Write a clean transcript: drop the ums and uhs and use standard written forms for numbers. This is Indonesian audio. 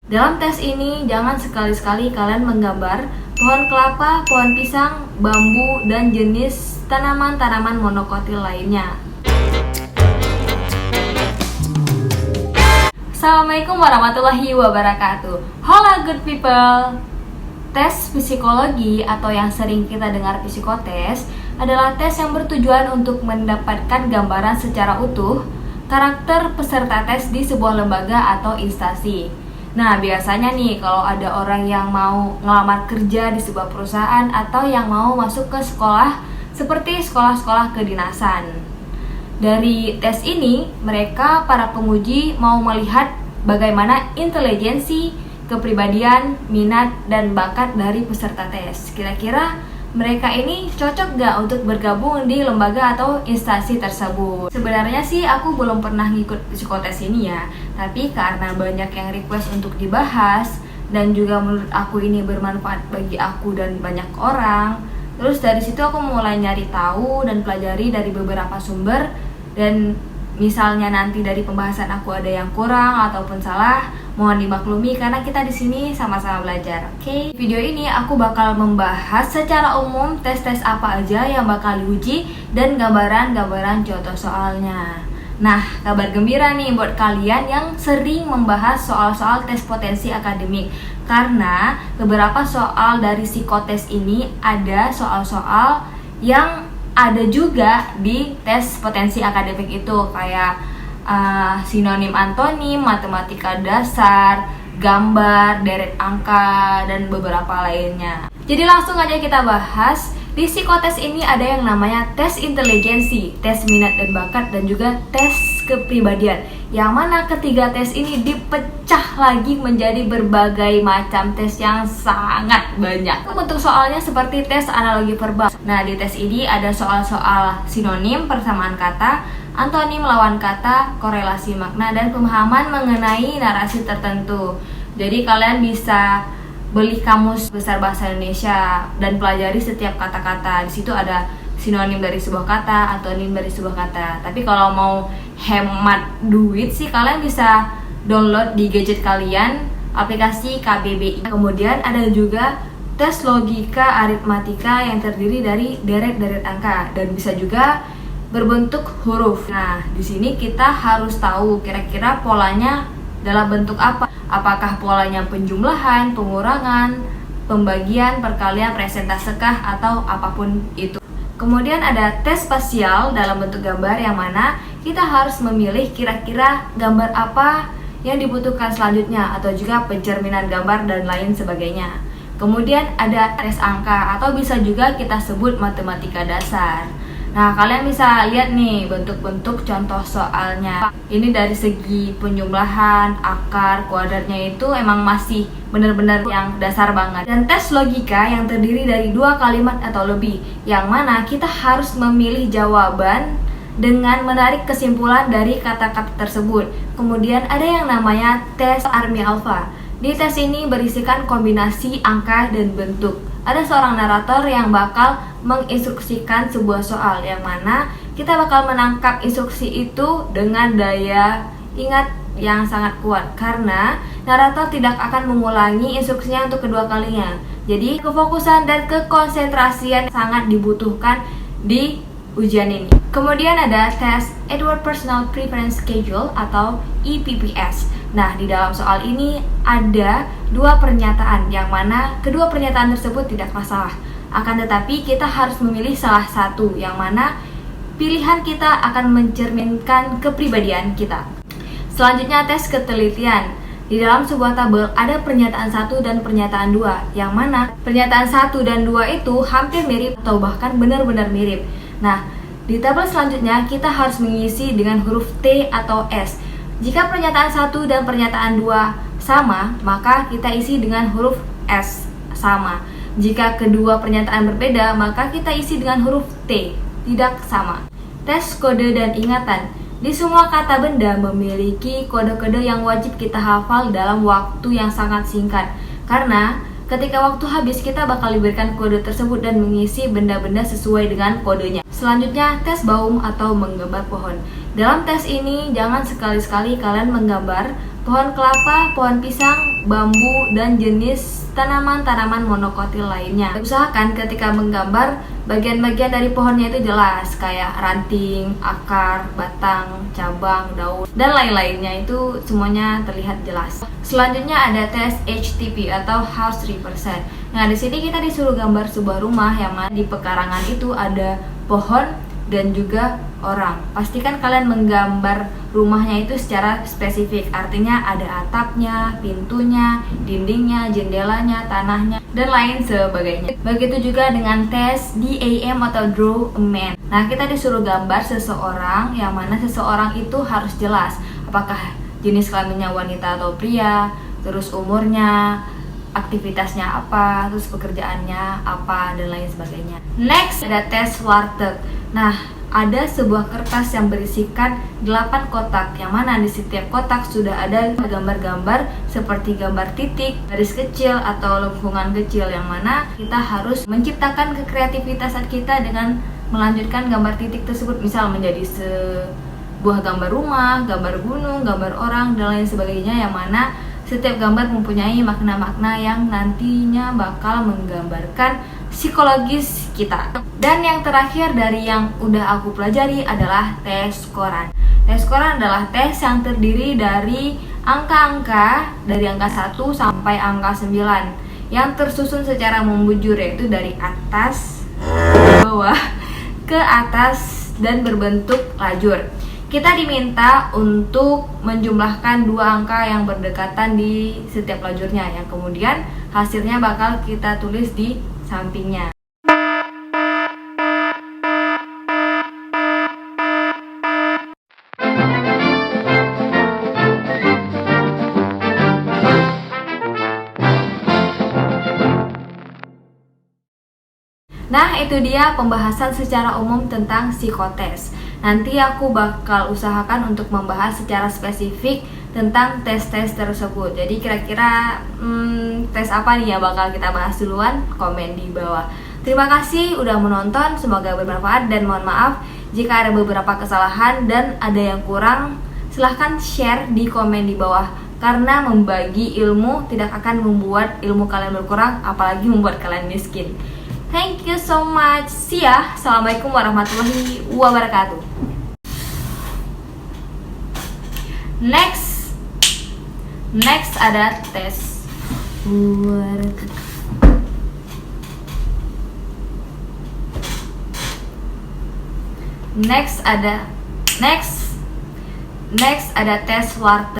Dalam tes ini, jangan sekali-sekali kalian menggambar pohon kelapa, pohon pisang, bambu, dan jenis tanaman-tanaman monokotil lainnya. Assalamualaikum warahmatullahi wabarakatuh. Hola good people. Tes psikologi atau yang sering kita dengar psikotes adalah tes yang bertujuan untuk mendapatkan gambaran secara utuh karakter peserta tes di sebuah lembaga atau instansi. Nah, biasanya nih kalau ada orang yang mau ngelamar kerja di sebuah perusahaan atau yang mau masuk ke sekolah seperti sekolah-sekolah kedinasan. Dari tes ini, mereka para penguji mau melihat bagaimana intelijensi, kepribadian, minat, dan bakat dari peserta tes. Kira-kira mereka ini cocok gak untuk bergabung di lembaga atau instansi tersebut? Sebenarnya sih aku belum pernah ngikut psikotes ini ya, tapi karena banyak yang request untuk dibahas dan juga menurut aku ini bermanfaat bagi aku dan banyak orang, terus dari situ aku mulai nyari tahu dan pelajari dari beberapa sumber. Dan misalnya nanti dari pembahasan aku ada yang kurang ataupun salah, mohon dimaklumi karena kita di sini sama-sama belajar. Oke. Video ini aku bakal membahas secara umum tes-tes apa aja yang bakal diuji dan gambaran-gambaran contoh soalnya. Nah, kabar gembira nih buat kalian yang sering membahas soal-soal tes potensi akademik, karena beberapa soal dari psikotes ini ada soal-soal yang ada juga di tes potensi akademik itu, kayak sinonim antonim, matematika dasar, gambar, deret angka, dan beberapa lainnya. Jadi langsung aja kita bahas. Di psikotes ini ada yang namanya tes intelijensi, tes minat dan bakat, dan juga tes kepribadian. Yang mana ketiga tes ini dipecah lagi menjadi berbagai macam tes yang sangat banyak. Bentuk soalnya seperti tes analogi verbal. Nah, di tes ini ada soal-soal sinonim, persamaan kata, antonim lawan kata, korelasi makna, dan pemahaman mengenai narasi tertentu. Jadi kalian bisa beli kamus besar bahasa Indonesia dan pelajari setiap kata-kata. Di situ ada sinonim dari sebuah kata, antonim dari sebuah kata. Tapi kalau mau hemat duit sih, kalian bisa download di gadget kalian aplikasi KBBI. Kemudian ada juga tes logika aritmatika yang terdiri dari deret-deret angka dan bisa juga berbentuk huruf. Nah, di sini kita harus tahu kira-kira polanya dalam bentuk apa. Apakah polanya penjumlahan, pengurangan, pembagian, perkalian, presentasekah, atau apapun itu. Kemudian ada tes spasial dalam bentuk gambar, yang mana kita harus memilih kira-kira gambar apa yang dibutuhkan selanjutnya, atau juga pencerminan gambar dan lain sebagainya. Kemudian ada tes angka, atau bisa juga kita sebut matematika dasar. Nah, kalian bisa lihat nih bentuk-bentuk contoh soalnya. Ini dari segi penjumlahan, akar, kuadratnya itu emang masih benar-benar yang dasar banget. Dan tes logika yang terdiri dari 2 kalimat atau lebih, yang mana kita harus memilih jawaban dengan menarik kesimpulan dari kata-kata tersebut. Kemudian ada yang namanya tes Army Alpha. Di tes ini berisikan kombinasi angka dan bentuk. Ada seorang narator yang bakal menginstruksikan sebuah soal, yang mana kita bakal menangkap instruksi itu dengan daya ingat yang sangat kuat, karena narator tidak akan mengulangi instruksinya untuk kedua kalinya. Jadi kefokusan dan kekonsentrasian sangat dibutuhkan di ujian ini. Kemudian ada tes Edward Personal Preference Schedule atau EPPS. Nah, di dalam soal ini ada 2 pernyataan, yang mana kedua pernyataan tersebut tidak masalah. Akan tetapi kita harus memilih salah satu, yang mana pilihan kita akan mencerminkan kepribadian kita. Selanjutnya tes ketelitian. Di dalam sebuah tabel ada pernyataan 1 dan pernyataan 2, yang mana pernyataan 1 dan 2 itu hampir mirip atau bahkan benar-benar mirip. Nah, di tabel selanjutnya kita harus mengisi dengan huruf T atau S. Jika pernyataan 1 dan pernyataan 2 sama, maka kita isi dengan huruf S sama. Jika kedua pernyataan berbeda, maka kita isi dengan huruf T tidak sama. Tes kode dan ingatan. Di semua kata benda memiliki kode-kode yang wajib kita hafal dalam waktu yang sangat singkat. Karena ketika waktu habis, kita bakal diberikan kode tersebut dan mengisi benda-benda sesuai dengan kodenya. Selanjutnya, tes baum atau menggambar pohon. Dalam tes ini, jangan sekali-sekali kalian menggambar pohon kelapa, pohon pisang, bambu, dan jenis tanaman-tanaman monokotil lainnya. Usahakan ketika menggambar, bagian-bagian dari pohonnya itu jelas, kayak ranting, akar, batang, cabang, daun, dan lain-lainnya, itu semuanya terlihat jelas. Selanjutnya ada tes HTP atau House Represent. Nah, di sini kita disuruh gambar sebuah rumah yang mana di pekarangan itu ada pohon dan juga orang. Pastikan kalian menggambar rumahnya itu secara spesifik, artinya ada atapnya, pintunya, dindingnya, jendelanya, tanahnya, dan lain sebagainya. Begitu juga dengan tes DAM atau Draw a Man. Nah, kita disuruh gambar seseorang yang mana seseorang itu harus jelas, apakah jenis kelaminnya wanita atau pria, terus umurnya, aktivitasnya apa, terus pekerjaannya apa, dan lain sebagainya. Next ada tes warteg. Nah, ada sebuah kertas yang berisikan 8 kotak, yang mana di setiap kotak sudah ada gambar-gambar seperti gambar titik, garis kecil, atau lengkungan kecil, yang mana kita harus menciptakan kekreativitasan kita dengan melanjutkan gambar titik tersebut, misal menjadi sebuah gambar rumah, gambar gunung, gambar orang, dan lain sebagainya, yang mana setiap gambar mempunyai makna-makna yang nantinya bakal menggambarkan psikologis kita. Dan yang terakhir dari yang udah aku pelajari adalah tes koran. Tes koran adalah tes yang terdiri dari angka-angka dari angka 1 sampai angka 9 yang tersusun secara membujur, yaitu dari atas ke bawah ke atas dan berbentuk lajur. Kita diminta untuk menjumlahkan 2 angka yang berdekatan di setiap lajurnya, yang kemudian hasilnya bakal kita tulis di sampingnya. Nah, itu dia pembahasan secara umum tentang psikotes. Nanti aku bakal usahakan untuk membahas secara spesifik tentang tes-tes tersebut. Jadi kira-kira tes apa nih ya bakal kita bahas duluan? Komen di bawah. Terima kasih udah menonton, semoga bermanfaat, dan mohon maaf jika ada beberapa kesalahan dan ada yang kurang. Silahkan share di komen di bawah, karena membagi ilmu tidak akan membuat ilmu kalian berkurang, apalagi membuat kalian miskin. Thank you so much. See ya. Assalamualaikum warahmatullahi wabarakatuh. Next ada tes. Next ada tes warteg.